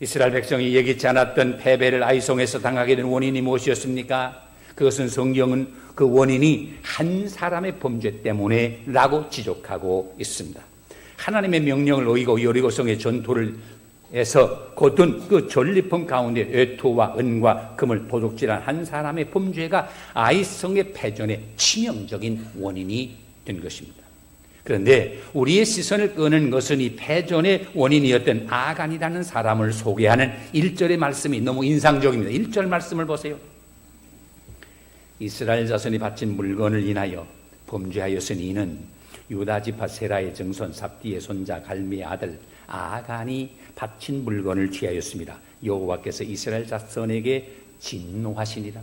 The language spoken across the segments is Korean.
이스라엘 백성이 예기치 않았던 패배를 아이송에서 당하게 된 원인이 무엇이었습니까? 그것은 성경은 그 원인이 한 사람의 범죄 때문에 라고 지적하고 있습니다. 하나님의 명령을 어기고 여리고성의 전투를 해서 거둔 그 전리품 가운데 외투와 은과 금을 도둑질한 한 사람의 범죄가 아이성의 패전의 치명적인 원인이 된 것입니다. 그런데 우리의 시선을 끄는 것은 이 패전의 원인이었던 아간이라는 사람을 소개하는 1절의 말씀이 너무 인상적입니다. 1절 말씀을 보세요. 이스라엘 자손이 바친 물건을 인하여 범죄하였으니 이는 유다 지파 세라의 정손 삽디의 손자 갈미의 아들 아간이 바친 물건을 취하였습니다. 여호와께서 이스라엘 자손에게 진노하시니라.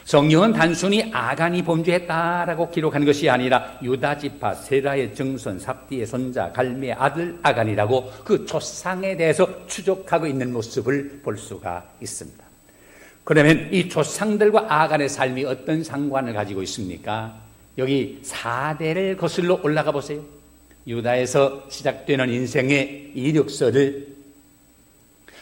성경은 단순히 아간이 범죄했다라고 기록한 것이 아니라 유다 지파 세라의 정손 삽디의 손자 갈미의 아들 아간이라고 그 조상에 대해서 추적하고 있는 모습을 볼 수가 있습니다. 그러면 이 조상들과 아간의 삶이 어떤 상관을 가지고 있습니까? 여기 4대를 거슬러 올라가 보세요. 유다에서 시작되는 인생의 이력서를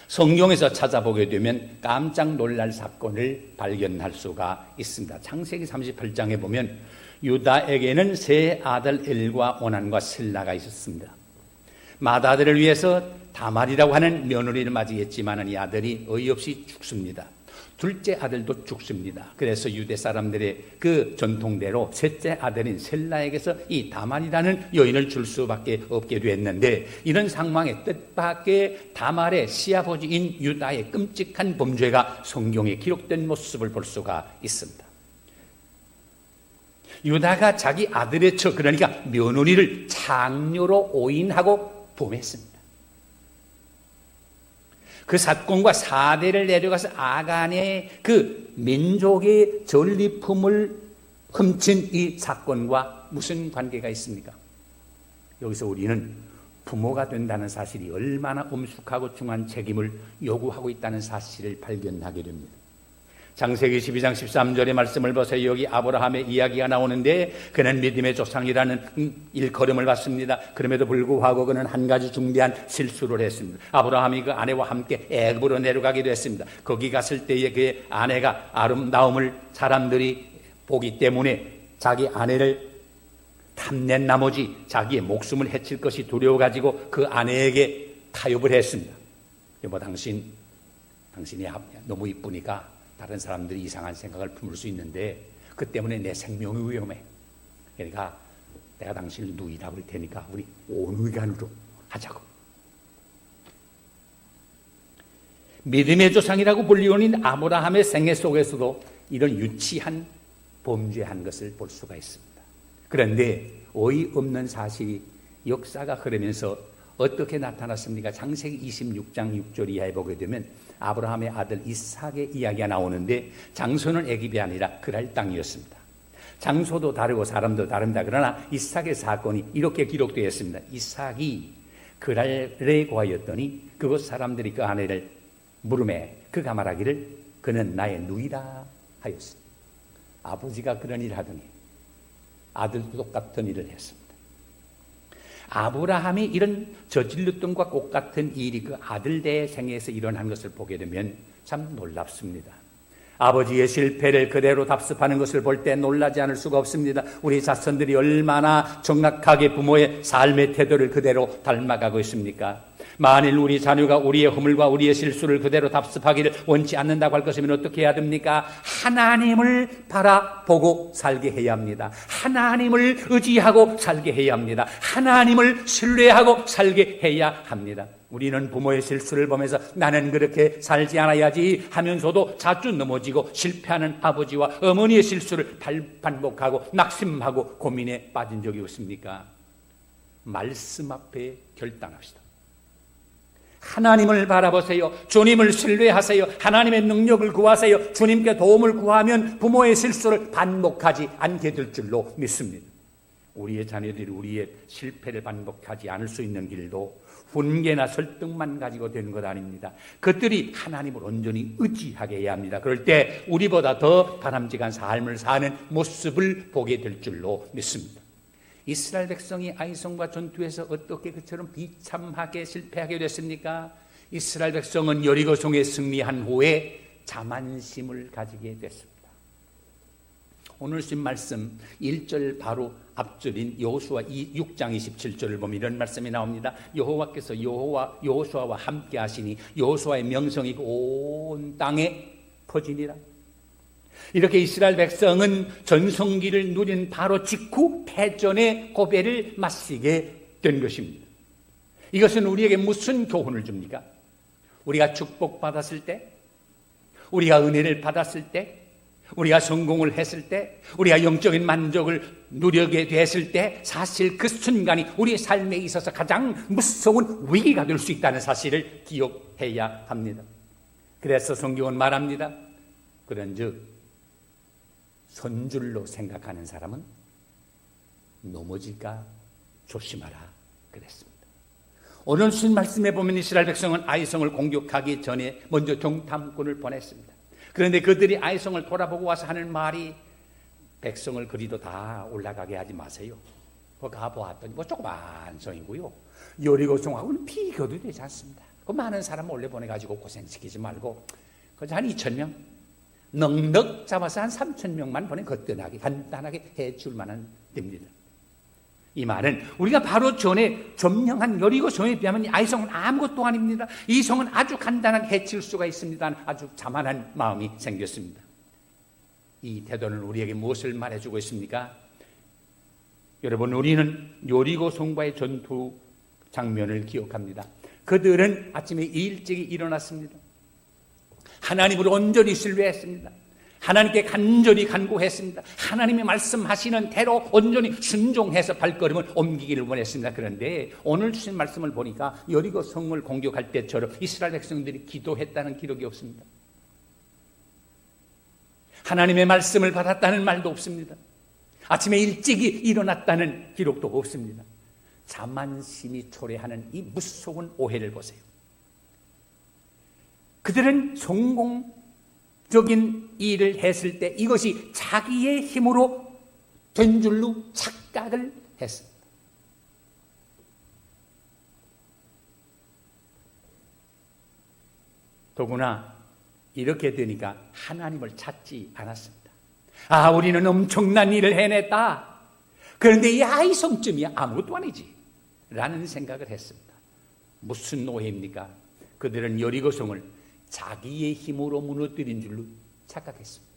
성경에서 찾아보게 되면 깜짝 놀랄 사건을 발견할 수가 있습니다. 창세기 38장에 보면 유다에게는 세 아들 엘과 오난과 실라가 있었습니다. 맏아들을 위해서 다말이라고 하는 며느리를 맞이했지만 이 아들이 어이없이 죽습니다. 둘째 아들도 죽습니다. 그래서 유대 사람들의 그 전통대로 셋째 아들인 셀라에게서 이 다말이라는 여인을 줄 수밖에 없게 됐는데, 이런 상황에 뜻밖의 다말의 시아버지인 유다의 끔찍한 범죄가 성경에 기록된 모습을 볼 수가 있습니다. 유다가 자기 아들의 처, 그러니까 며느리를 창녀로 오인하고 범했습니다. 그 사건과 4대를 내려가서 아간의 그 민족의 전리품을 훔친 이 사건과 무슨 관계가 있습니까? 여기서 우리는 부모가 된다는 사실이 얼마나 엄숙하고 중한 책임을 요구하고 있다는 사실을 발견하게 됩니다. 창세기 12장 13절의 말씀을 보세요. 여기 아브라함의 이야기가 나오는데 그는 믿음의 조상이라는 일컬음을 받습니다. 그럼에도 불구하고 그는 한 가지 중대한 실수를 했습니다. 아브라함이 그 아내와 함께 애굽으로 내려가기도 했습니다. 거기 갔을 때에 그의 아내가 아름다움을 사람들이 보기 때문에 자기 아내를 탐낸 나머지 자기의 목숨을 해칠 것이 두려워가지고 그 아내에게 타협을 했습니다. 여보, 당신이 너무 이쁘니까 다른 사람들이 이상한 생각을 품을 수 있는데 그 때문에 내 생명이 위험해. 그러니까 내가 당신을 누이라 볼 테니까 우리 온위간으로 하자고. 믿음의 조상이라고 불리우는 아브라함의 생애 속에서도 이런 유치한 범죄한 것을 볼 수가 있습니다. 그런데 어이없는 사실이 역사가 흐르면서 어떻게 나타났습니까? 창세기 26장 6절 이하에 보게 되면 아브라함의 아들 이삭의 이야기가 나오는데, 장소는 애굽이 아니라 그랄 땅이었습니다. 장소도 다르고 사람도 다릅니다. 그러나 이삭의 사건이 이렇게 기록되어 있습니다. 이삭이 그랄에 거하였더니 그곳 사람들이 그 아내를 물음에 그가 말하기를 그는 나의 누이라 하였습니다. 아버지가 그런 일을 하더니 아들도 똑같은 일을 했습니다. 아브라함이 이런 저질렀던 것과 똑같은 일이 그 아들의 생애에서 일어난 것을 보게 되면 참 놀랍습니다. 아버지의 실패를 그대로 답습하는 것을 볼 때 놀라지 않을 수가 없습니다. 우리 자손들이 얼마나 정확하게 부모의 삶의 태도를 그대로 닮아가고 있습니까? 만일 우리 자녀가 우리의 허물과 우리의 실수를 그대로 답습하기를 원치 않는다고 할 것이면 어떻게 해야 됩니까? 하나님을 바라보고 살게 해야 합니다. 하나님을 의지하고 살게 해야 합니다. 하나님을 신뢰하고 살게 해야 합니다. 우리는 부모의 실수를 보면서 나는 그렇게 살지 않아야지 하면서도 자주 넘어지고 실패하는 아버지와 어머니의 실수를 반복하고 낙심하고 고민에 빠진 적이 없습니까? 말씀 앞에 결단합시다. 하나님을 바라보세요. 주님을 신뢰하세요. 하나님의 능력을 구하세요. 주님께 도움을 구하면 부모의 실수를 반복하지 않게 될 줄로 믿습니다. 우리의 자녀들이 우리의 실패를 반복하지 않을 수 있는 길도 훈계나 설득만 가지고 되는 것 아닙니다. 그들이 하나님을 온전히 의지하게 해야 합니다. 그럴 때 우리보다 더 바람직한 삶을 사는 모습을 보게 될 줄로 믿습니다. 이스라엘 백성이 아이성과 전투에서 어떻게 그처럼 비참하게 실패하게 됐습니까? 이스라엘 백성은 여리고성에 승리한 후에 자만심을 가지게 됐습니다. 오늘 쓰신 말씀 1절 바로 앞절인 여호수아 6장 27절을 보면 이런 말씀이 나옵니다. 여호와께서 여호수아와 함께 하시니 여호수아의 명성이 온 땅에 퍼지니라. 이렇게 이스라엘 백성은 전성기를 누린 바로 직후 패전의 고배를 마시게 된 것입니다. 이것은 우리에게 무슨 교훈을 줍니까? 우리가 축복받았을 때, 우리가 은혜를 받았을 때, 우리가 성공을 했을 때, 우리가 영적인 만족을 누리게 됐을 때 사실 그 순간이 우리의 삶에 있어서 가장 무서운 위기가 될 수 있다는 사실을 기억해야 합니다. 그래서 성경은 말합니다. 그런즉 선줄로 생각하는 사람은 넘어질까 조심하라 그랬습니다. 오늘 쓴 말씀에 보면 이스라엘 백성은 아이성을 공격하기 전에 먼저 정탐꾼을 보냈습니다. 그런데 그들이 아이성을 돌아보고 와서 하는 말이 백성을 그리도 다 올라가게 하지 마세요. 가보았더니 조그만 성이고요. 여리고성하고는 비교도 되지 않습니다. 그 많은 사람 몰래 보내가지고 고생시키지 말고 그저 한 2,000명 넉넉 잡아서 한 3,000명만 보내 거뜬하게 간단하게 해줄 만한 됩니다. 이 말은 우리가 바로 전에 점령한 여리고성에 비하면 아이성은 아무것도 아닙니다. 이 성은 아주 간단하게 해칠 수가 있습니다. 아주 자만한 마음이 생겼습니다. 이 태도는 우리에게 무엇을 말해주고 있습니까? 여러분, 우리는 여리고성과의 전투 장면을 기억합니다. 그들은 아침에 일찍이 일어났습니다. 하나님을 온전히 신뢰했습니다. 하나님께 간절히 간구했습니다. 하나님이 말씀하시는 대로 온전히 순종해서 발걸음을 옮기기를 원했습니다. 그런데 오늘 주신 말씀을 보니까 여리고 성을 공격할 때처럼 이스라엘 백성들이 기도했다는 기록이 없습니다. 하나님의 말씀을 받았다는 말도 없습니다. 아침에 일찍이 일어났다는 기록도 없습니다. 자만심이 초래하는 이 무서운 오해를 보세요. 그들은 성공적인 일을 했을 때 이것이 자기의 힘으로 된 줄로 착각을 했습니다. 더구나 이렇게 되니까 하나님을 찾지 않았습니다. 우리는 엄청난 일을 해냈다. 그런데 이 아이성쯤이야 아무것도 아니지 라는 생각을 했습니다. 무슨 오해입니까? 그들은 여리고성을 자기의 힘으로 무너뜨린 줄로 착각했습니다.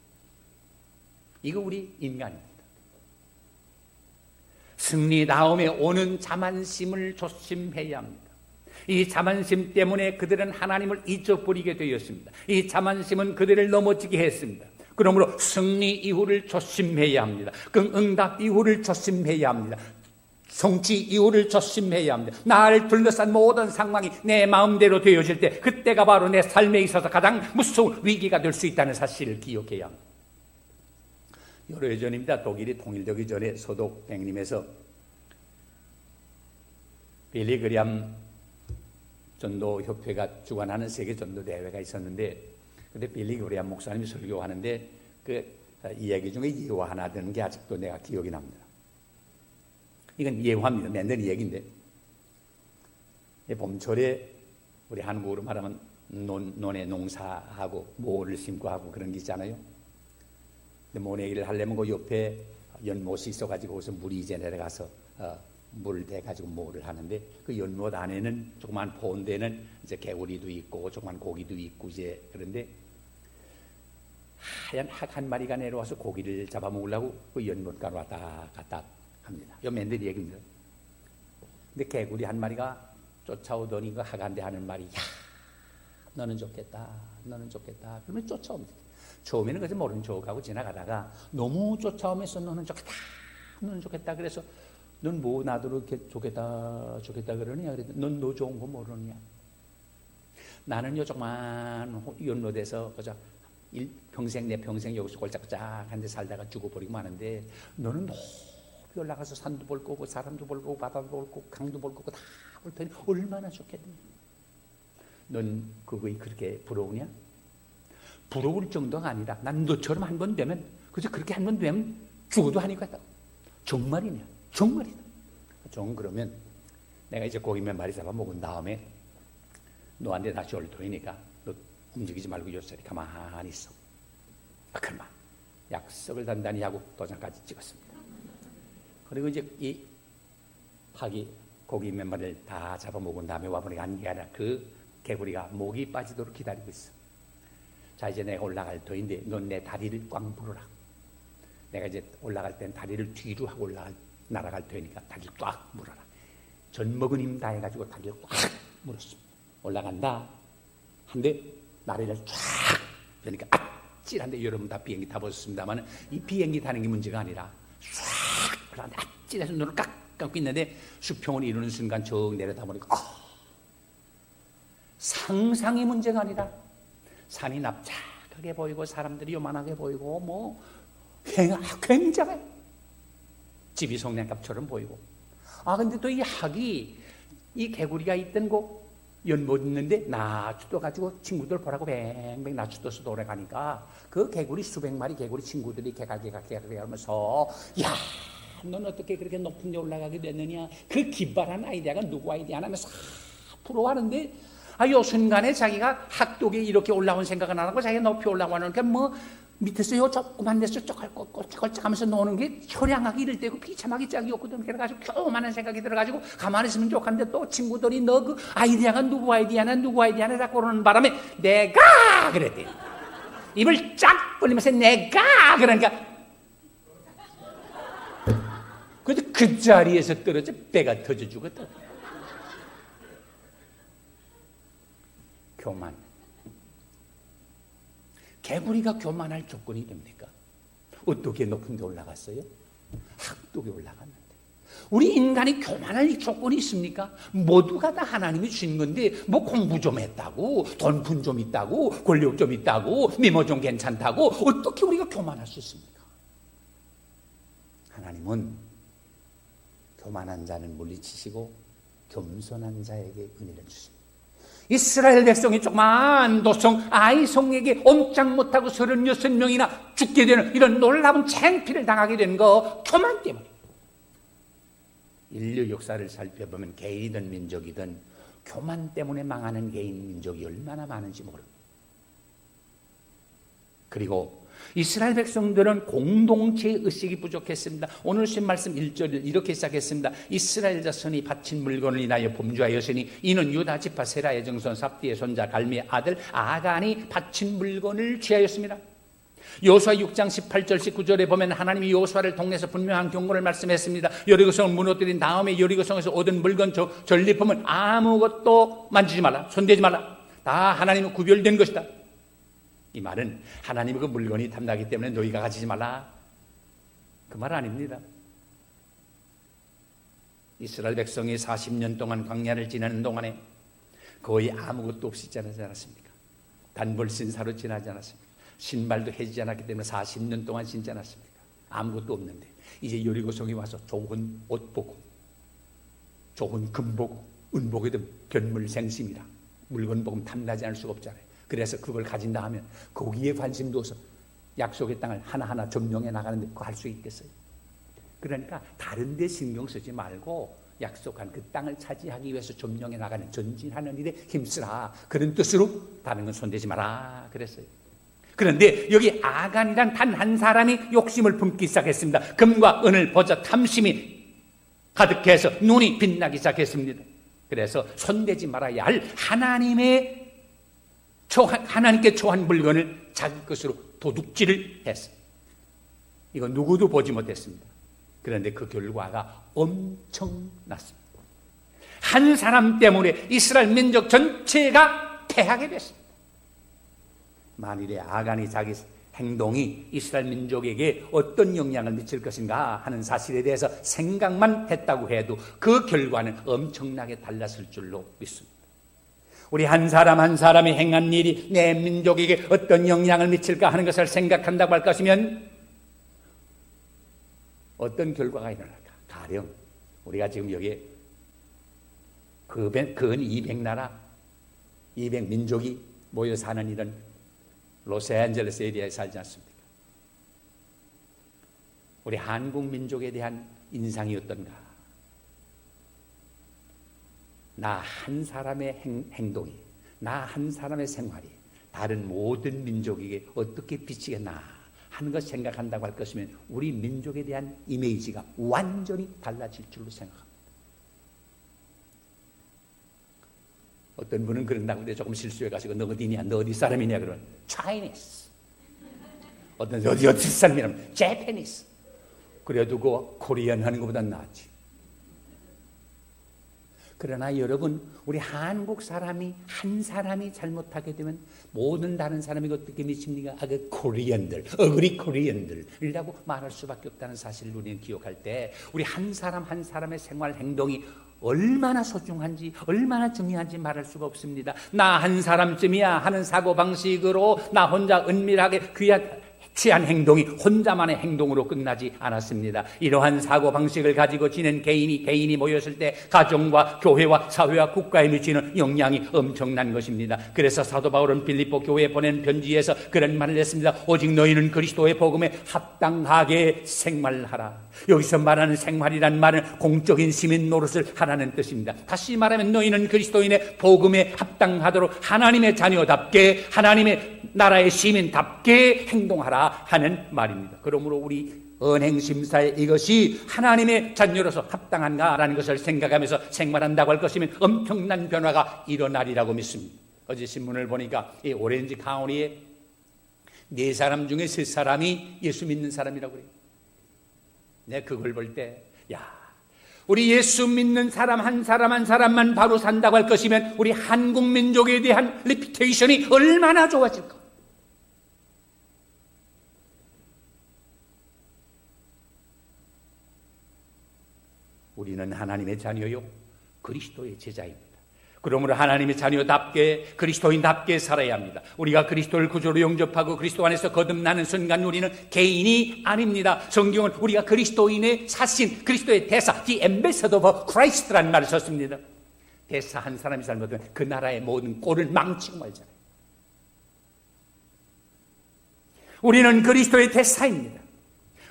이거 우리 인간입니다. 승리 다음에 오는 자만심을 조심해야 합니다. 이 자만심 때문에 그들은 하나님을 잊어버리게 되었습니다. 이 자만심은 그들을 넘어지게 했습니다. 그러므로 승리 이후를 조심해야 합니다. 그 응답 이후를 조심해야 합니다. 성취 이후를 조심해야 합니다. 나를 둘러싼 모든 상황이 내 마음대로 되어질 때 그때가 바로 내 삶에 있어서 가장 무서운 위기가 될 수 있다는 사실을 기억해야 합니다. 여러 해 전입니다. 독일이 통일되기 전에 서독 백림에서 빌리 그리암 전도협회가 주관하는 세계 전도대회가 있었는데 그때 빌리 그리암 목사님이 설교하는데 그 이야기 중에 예화 하나 드는 게 아직도 내가 기억이 납니다. 이건 예화입니다. 맨날 얘기인데 봄철에 우리 한국으로 말하면 논에 농사하고 모를 심고 하고 그런 게 있잖아요. 근데 모내 일을 하려면 그 옆에 연못이 있어가지고 거기서 물이 이제 내려가서 물을 대가지고 모를 하는데 그 연못 안에는 조그만 포온대는 이제 개구리도 있고 조그만 고기도 있고 이제 그런데 하얀 학 한 마리가 내려와서 고기를 잡아먹으려고 그 연못가로 왔다 갔다 합니다. 이 맨들 얘기입니다. 근데 개구리 한 마리가 쫓아오더니 그 하간대 하는 말이 야 너는 좋겠다 너는 좋겠다 그러면 쫓아옵니다. 처음에는 그저 모른 척하고 지나가다가 너무 쫓아오면서 너는 좋겠다 너는 좋겠다 그래서 넌 뭐 나도 이렇게 좋겠다 그러냐 그랬더니 넌 너 좋은 거 모르느냐 나는 요 조그만 연못에서 그저 평생 내 평생 여기서 골짝골짝한 데 살다가 죽어버리고 마는데 너는 높이 올라가서 산도 볼 거고 사람도 볼 거고 바다도 볼 거고 강도 볼 거고 다 볼 테니 얼마나 좋겠니? 넌 그거에 그렇게 부러우냐? 부러울 정도가 아니라 난 너처럼 한 번 되면 그저 그렇게 한 번 되면 죽어도 하니까 정말이냐? 정말이다. 좀 그러면 내가 이제 고기 몇 마리 잡아 먹은 다음에 너한테 다시 올 터이니까 너 움직이지 말고 요새리 가만히 있어. 그만 약속을 단단히 하고 도장까지 찍었습니다. 그리고 이제 이 파기 고기 몇 마리를 다 잡아먹은 다음에 와보니까 한 게 아니라 그 개구리가 목이 빠지도록 기다리고 있어. 자, 이제 내가 올라갈 터인데 넌 내 다리를 꽉 물어라. 내가 이제 올라갈 땐 다리를 뒤로 하고 날아갈 테니까 다리를 꽉 물어라. 전 먹은 힘 다 해가지고 다리를 꽉 물었습니다. 올라간다. 한데 나래를 쫙 그러니까 아찔한데 여러분 다 비행기 타보셨습니다만 이 비행기 타는 게 문제가 아니라 쫙 올라가는데 아찔해서 눈을 깍 감고 있는데 수평을 이루는 순간 저 내려다보니까 상상의 문제가 아니라 산이 납작하게 보이고 사람들이 요만하게 보이고 뭐 굉장해. 집이 송량값처럼 보이고. 근데 또 이 학이 이 개구리가 있던 곳 연못 있는데 낮추떠가지고 친구들 보라고 뱅뱅 낮추떠서 돌아가니까 그 개구리 수백 마리 개구리 친구들이 개가개가 하면서 야, 넌 어떻게 그렇게 높은 데 올라가게 됐느냐. 그 기발한 아이디어가 누구 아이디어냐 하면서 부러워하는데 요 순간에 자기가 학독에 이렇게 올라온 생각은 안 하고 자기가 높이 올라가니까 뭐 밑에서 요 조그만 데서 col쩍col쩍 하면서 노는 게 효량하기 이럴 때고 비참하기 짝이 없거든. 그래가지고 교만한 생각이 들어가지고 가만히 있으면 좋겠는데 또 친구들이 너 그 아이디어가 누구 아이디어냐 자꾸 그러는 바람에 내가 그랬대. 입을 쫙 벌리면서 내가 그러니까 근데 그 자리에서 떨어져 배가 터져 죽었다. 교만. 개구리가 교만할 조건이 됩니까? 어떻게 높은 데 올라갔어요? 학독에 올라갔는데. 우리 인간이 교만할 조건이 있습니까? 모두가 다 하나님이 주신 건데 뭐 공부 좀 했다고 돈푼 좀 있다고 권력 좀 있다고 미모 좀 괜찮다고 어떻게 우리가 교만할 수 있습니까? 하나님은 교만한 자는 물리치시고 겸손한 자에게 은혜를 주십니다. 이스라엘 백성이 조그만 도성 아이송에게 옴짝 못하고 36명이나 죽게 되는 이런 놀라운 창피를 당하게 된 거 교만 때문에. 인류 역사를 살펴보면 개인이든 민족이든 교만 때문에 망하는 개인 민족이 얼마나 많은지 모릅니다. 그리고 이스라엘 백성들은 공동체 의식이 부족했습니다. 오늘 주신 말씀 1절을 이렇게 시작했습니다. 이스라엘 자손이 바친 물건을 인하여 범죄하였으니 이는 유다 지파 세라의 정손 삽디의 손자 갈미의 아들 아간이 바친 물건을 취하였습니다. 여호수아 6장 18절 19절에 보면 하나님이 여호수아를 통해서 분명한 경고를 말씀했습니다. 여리고성을 무너뜨린 다음에 여리고성에서 얻은 물건 전리품은 아무것도 만지지 말라. 손대지 말라. 다 하나님은 구별된 것이다. 이 말은 하나님의 그 물건이 탐나기 때문에 너희가 가지지 말라. 그 말 아닙니다. 이스라엘 백성이 40년 동안 광야를 지나는 동안에 거의 아무것도 없이 지나지 않았습니까? 단벌신사로 지나지 않았습니까? 신발도 해지지 않았기 때문에 40년 동안 신지 않았습니까? 아무것도 없는데 이제 여리고성에 와서 좋은 옷 보고 좋은 금 보고 은 보게 되면 변물생심이라 물건 보면 탐나지 않을 수가 없잖아요. 그래서 그걸 가진다 하면 거기에 관심 둬서 약속의 땅을 하나하나 점령해 나가는데 그거 할 수 있겠어요? 그러니까 다른 데 신경 쓰지 말고 약속한 그 땅을 차지하기 위해서 점령해 나가는 전진하는 일에 힘쓰라. 그런 뜻으로 다른 건 손대지 마라 그랬어요. 그런데 여기 아간이란 단 한 사람이 욕심을 품기 시작했습니다. 금과 은을 보자 탐심이 가득해서 눈이 빛나기 시작했습니다. 그래서 손대지 말아야 할 하나님께 초한 물건을 자기 것으로 도둑질을 했어요. 이거 누구도 보지 못했습니다. 그런데 그 결과가 엄청났습니다. 한 사람 때문에 이스라엘 민족 전체가 패하게 됐습니다. 만일에 아간이 자기 행동이 이스라엘 민족에게 어떤 영향을 미칠 것인가 하는 사실에 대해서 생각만 했다고 해도 그 결과는 엄청나게 달랐을 줄로 믿습니다. 우리 한 사람 한 사람이 행한 일이 내 민족에게 어떤 영향을 미칠까 하는 것을 생각한다고 할 것이면 어떤 결과가 일어날까? 가령 우리가 지금 여기에 근 200나라 200민족이 모여 사는 이런 로스앤젤레스 에리아에 살지 않습니까? 우리 한국 민족에 대한 인상이 어떤가? 나 한 사람의 행동이 나 한 사람의 생활이 다른 모든 민족에게 어떻게 비치겠나 하는 것 생각한다고 할 것이면 우리 민족에 대한 이미지가 완전히 달라질 줄로 생각합니다. 어떤 분은 그런다고 근데 조금 실수해가지고 너 어디냐, 너 어디 사람이냐 그러면 Chinese. 어떤 어디 사람이라면 Japanese. 그래도 그 코리안 하는 것보다 낫지. 그러나 여러분, 우리 한국 사람이 한 사람이 잘못하게 되면 모든 다른 사람이 어떻게 미칩니까? 그 코리안들, 어그리 코리안들이라고 말할 수밖에 없다는 사실을 우리는 기억할 때 우리 한 사람 한 사람의 생활 행동이 얼마나 소중한지 얼마나 중요한지 말할 수가 없습니다. 나 한 사람쯤이야 하는 사고방식으로 나 혼자 은밀하게 취한 행동이 혼자만의 행동으로 끝나지 않았습니다. 이러한 사고방식을 가지고 지낸 개인이 모였을 때 가정과 교회와 사회와 국가에 미치는 영향이 엄청난 것입니다. 그래서 사도 바울은 빌립보 교회에 보낸 편지에서 그런 말을 했습니다. 오직 너희는 그리스도의 복음에 합당하게 생활하라. 여기서 말하는 생활이란 말은 공적인 시민 노릇을 하라는 뜻입니다. 다시 말하면 너희는 그리스도인의 복음에 합당하도록 하나님의 자녀답게 하나님의 나라의 시민답게 행동하라 하는 말입니다. 그러므로 우리 언행심사에 이것이 하나님의 자녀로서 합당한가라는 것을 생각하면서 생활한다고 할 것이면 엄청난 변화가 일어나리라고 믿습니다. 어제 신문을 보니까 이 오렌지 카운티에 4사람 중에 3사람이 예수 믿는 사람이라고 그래요. 내가 그걸 볼 때 우리 예수 믿는 사람 한 사람만 바로 산다고 할 것이면 우리 한국 민족에 대한 레피테이션이 얼마나 좋아질까. 우리는 하나님의 자녀요 그리스도의 제자입니다. 그러므로 하나님의 자녀답게 그리스도인답게 살아야 합니다. 우리가 그리스도를 구주로 영접하고 그리스도 안에서 거듭나는 순간 우리는 개인이 아닙니다. 성경은 우리가 그리스도인의 사신, 그리스도의 대사, The Ambassador of Christ라는 말을 썼습니다. 대사 한 사람이 잘못하면 그 나라의 모든 꼴을 망치고 말잖아요. 우리는 그리스도의 대사입니다.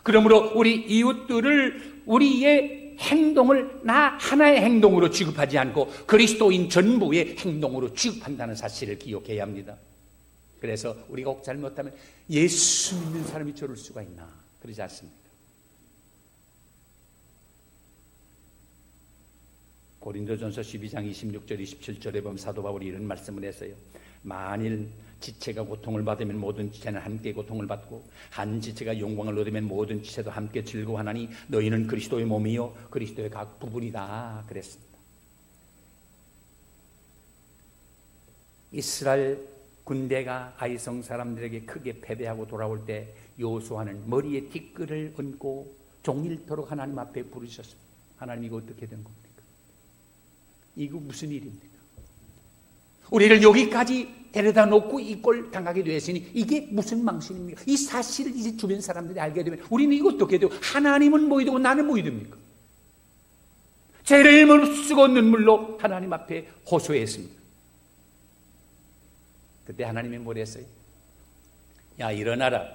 그러므로 우리 이웃들을 우리의 행동을 나 하나의 행동으로 취급하지 않고 그리스도인 전부의 행동으로 취급한다는 사실을 기억해야 합니다. 그래서 우리가 꼭 잘못하면 예수 믿는 사람이 저럴 수가 있나 그러지 않습니까? 고린도전서 12장 26절 27절에 보면 사도 바울이 이런 말씀을 했어요. 만일 지체가 고통을 받으면 모든 지체는 함께 고통을 받고 한 지체가 영광을 얻으면 모든 지체도 함께 즐거워하나니 너희는 그리스도의 몸이요 그리스도의 각 부분이다 그랬습니다. 이스라엘 군대가 아이성 사람들에게 크게 패배하고 돌아올 때 여호수아는 머리에 티끌을 얹고 종일토록 하나님 앞에 부르셨습니다. 하나님 이거 어떻게 된 겁니까? 이거 무슨 일입니까? 우리를 여기까지 데려다 놓고 이 꼴 당하게 되었으니 이게 무슨 망신입니까? 이 사실을 이제 주변 사람들이 알게 되면 우리는 이거 어떻게 되고 하나님은 뭐이 되고 나는 뭐이 됩니까? 죄를 무릅쓰고 눈물로 하나님 앞에 호소했습니다. 그때 하나님이 뭐라 했어요? 야 일어나라.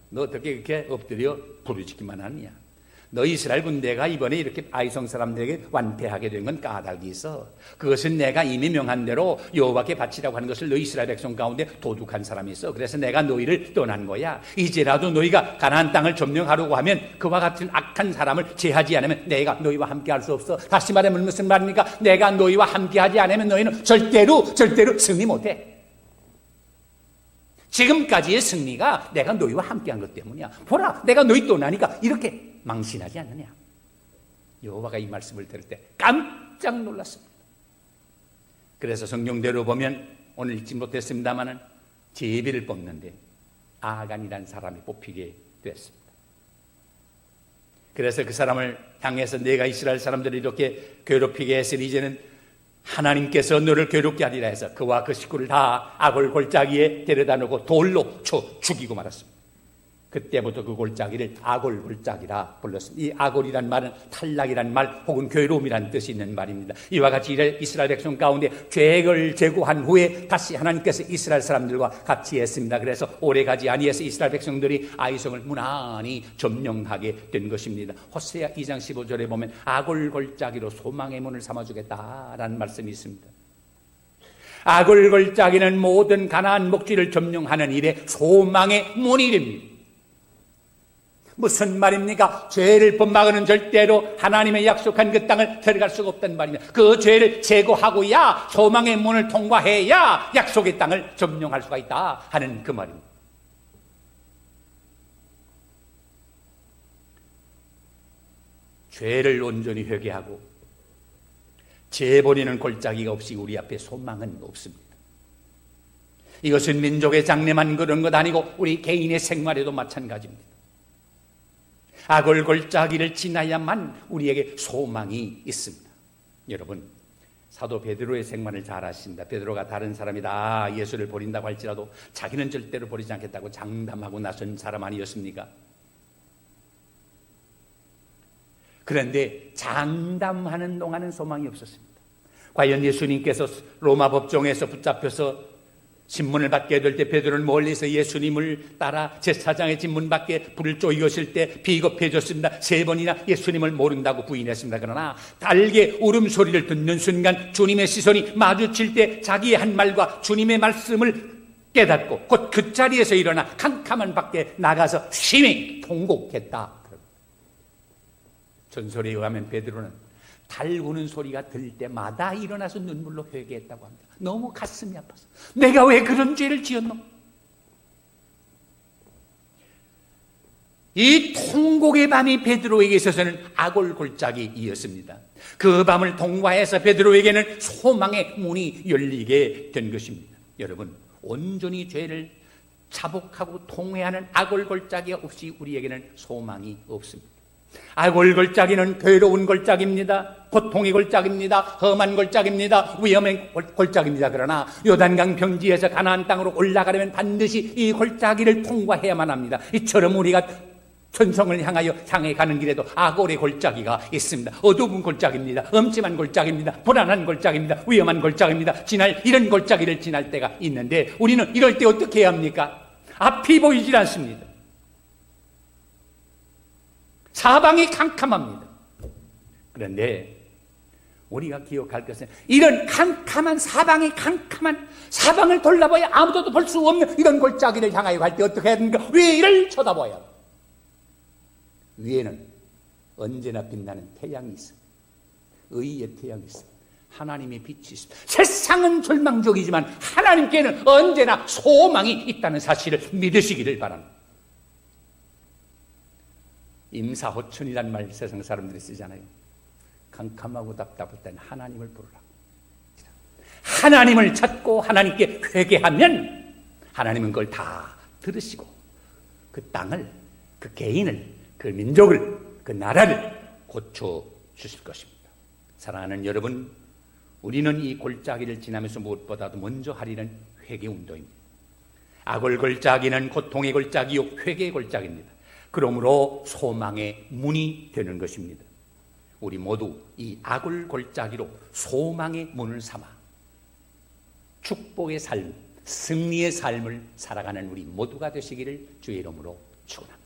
너 어떻게 그렇게 엎드려 부르짖기만 하느냐? 너 이스라엘 군대가 이번에 이렇게 아이성 사람들에게 완패하게 된 건 까닭이 있어. 그것은 내가 이미 명한 대로 여호와께 바치라고 하는 것을 너희 이스라엘 백성 가운데 도둑한 사람이 있어. 그래서 내가 너희를 떠난 거야. 이제라도 너희가 가나안 땅을 점령하려고 하면 그와 같은 악한 사람을 제하지 않으면 내가 너희와 함께할 수 없어. 다시 말하면 무슨 말입니까? 내가 너희와 함께하지 않으면 너희는 절대로 승리 못해. 지금까지의 승리가 내가 너희와 함께한 것 때문이야. 보라, 내가 너희 떠나니까 이렇게 망신하지 않느냐. 여호와가 이 말씀을 들을 때 깜짝 놀랐습니다. 그래서 성경대로 보면 오늘 읽지 못했습니다마는 제비를 뽑는데 아간이라는 사람이 뽑히게 됐습니다. 그래서 그 사람을 향해서 내가 이스라엘 사람들을 이렇게 괴롭히게 했으니 이제는 하나님께서 너를 괴롭게 하리라 해서 그와 그 식구를 다 아골 골짜기에 데려다 놓고 돌로 쳐 죽이고 말았습니다. 그때부터 그 골짜기를 아골 골짜기라 불렀습니다. 이 아골이란 말은 탈락이란 말 혹은 괴로움이란 뜻이 있는 말입니다. 이와 같이 이스라엘 백성 가운데 죄를 제거한 후에 다시 하나님께서 이스라엘 사람들과 같이 했습니다. 그래서 오래가지 아니해서 이스라엘 백성들이 아이성을 무난히 점령하게 된 것입니다. 호세아 2장 15절에 보면 아골 골짜기로 소망의 문을 삼아주겠다라는 말씀이 있습니다. 아골골짜기는 모든 가나안 목지를 점령하는 일에 소망의 문이 됩니다. 무슨 말입니까? 죄를 범하고는 절대로 하나님의 약속한 그 땅을 들어갈 수가 없다는 말입니다. 그 죄를 제거하고야 소망의 문을 통과해야 약속의 땅을 점령할 수가 있다 하는 그 말입니다. 죄를 온전히 회개하고 죄 버리는 골짜기가 없이 우리 앞에 소망은 없습니다. 이것은 민족의 장래만 그런 것 아니고 우리 개인의 생활에도 마찬가지입니다. 아골골짜기를 지나야만 우리에게 소망이 있습니다. 여러분, 사도 베드로의 생활을 잘 아십니다. 베드로가 다른 사람이 다 예수를 버린다고 할지라도 자기는 절대로 버리지 않겠다고 장담하고 나선 사람 아니었습니까? 그런데 장담하는 동안은 소망이 없었습니다. 과연 예수님께서 로마 법정에서 붙잡혀서 신문을 받게 될 때 베드로는 멀리서 예수님을 따라 제사장의 진문 밖에 불을 쪼이었을 때 비겁해졌습니다. 3번이나 예수님을 모른다고 부인했습니다. 그러나 달게 울음소리를 듣는 순간 주님의 시선이 마주칠 때 자기의 한 말과 주님의 말씀을 깨닫고 곧 그 자리에서 일어나 캄캄한 밖에 나가서 심히 통곡했다. 전설에 의하면 베드로는 달구는 소리가 들릴 때마다 일어나서 눈물로 회개했다고 합니다. 너무 가슴이 아파서 내가 왜 그런 죄를 지었노? 이 통곡의 밤이 베드로에게 있어서는 아골골짜기이었습니다. 그 밤을 통과해서 베드로에게는 소망의 문이 열리게 된 것입니다. 여러분, 온전히 죄를 자복하고 통회하는 아골골짜기 없이 우리에게는 소망이 없습니다. 아골골짜기는 괴로운 골짜기입니다. 고통의 골짜기입니다. 험한 골짜기입니다. 위험한 골짜기입니다. 그러나 요단강 평지에서 가나안 땅으로 올라가려면 반드시 이 골짜기를 통과해야만 합니다. 이처럼 우리가 천성을 향해 가는 길에도 아골의 골짜기가 있습니다. 어두운 골짜기입니다. 엄침한 골짜기입니다. 불안한 골짜기입니다. 위험한 골짜기입니다. 이런 골짜기를 지날 때가 있는데 우리는 이럴 때 어떻게 해야 합니까? 앞이 보이질 않습니다. 사방이 캄캄합니다. 그런데 우리가 기억할 것은 이런 캄캄한 사방을 돌아봐야 아무도 볼 수 없는 이런 골짜기를 향하여 갈 때 어떻게 해야 됩니까? 위를 쳐다봐야 합니다. 위에는 언제나 빛나는 태양이 있습니다. 의의 태양이 있습니다. 하나님의 빛이 있습니다. 세상은 절망적이지만 하나님께는 언제나 소망이 있다는 사실을 믿으시기를 바랍니다. 임사호천이란 말 세상 사람들이 쓰잖아요. 캄캄하고 답답할 때는 하나님을 부르라고. 하나님을 찾고 하나님께 회개하면 하나님은 그걸 다 들으시고 그 땅을, 그 개인을, 그 민족을, 그 나라를 고쳐주실 것입니다. 사랑하는 여러분, 우리는 이 골짜기를 지나면서 무엇보다도 먼저 할 일은 회개운동입니다. 아골골짜기는 고통의 골짜기요 회개의 골짜기입니다. 그러므로 소망의 문이 되는 것입니다. 우리 모두 이 아골골짜기로 소망의 문을 삼아 축복의 삶, 승리의 삶을 살아가는 우리 모두가 되시기를 주의 이름으로 축원합니다.